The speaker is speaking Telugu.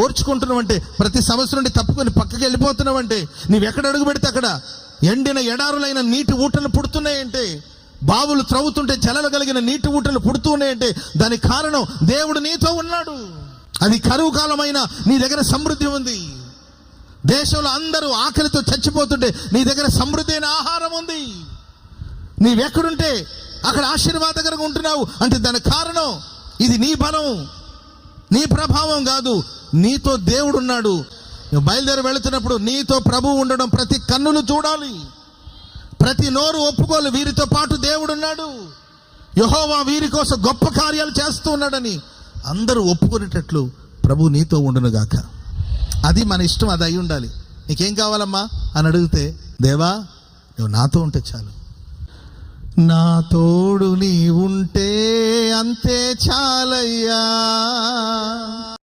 ఓర్చుకుంటున్నావంటే, ప్రతి సమస్య నుండి తప్పుకొని పక్కకి వెళ్ళిపోతున్నావంటే, నీవెక్కడ అడుగు పెడితే అక్కడ ఎండిన ఎడారులైన నీటి ఊటలు పుడుతున్నాయంటే, బావులు త్రవ్వుతుంటే జలలు కలిగిన నీటి ఊటలు పుడుతూ ఉన్నాయంటే దానికి కారణం దేవుడు నీతో ఉన్నాడు. అది కరువు కాలమైన నీ దగ్గర సమృద్ధి ఉంది. దేశంలో అందరూ ఆకలితో చచ్చిపోతుంటే నీ దగ్గర సమృద్ధి అయిన ఆహారం ఉంది. నీవెక్కడుంటే అక్కడ ఆశీర్వాదకరంగా ఉంటున్నావు అంటే దానికి కారణం ఇది నీ బలం, నీ ప్రభావం కాదు, నీతో దేవుడు ఉన్నాడు. నువ్వు బయలుదేరి వెళుతున్నప్పుడు నీతో ప్రభువు ఉండడం ప్రతి కన్నులు చూడాలి, ప్రతి నోరు ఒప్పుకోవాలి, వీరితో పాటు దేవుడు ఉన్నాడు, యెహోవా వీరి కోసం గొప్ప కార్యాలు చేస్తూ ఉన్నాడని అందరూ ఒప్పుకునేటట్లు ప్రభు నీతో ఉండును గాక. అది మన ఇష్టం, అది అయి ఉండాలి. నీకేం కావాలమ్మా అని అడిగితే, దేవా నువ్వు నాతో ఉంటే చాలు, నా తోడు నీ ఉంటే అంతే చాలయ్యా.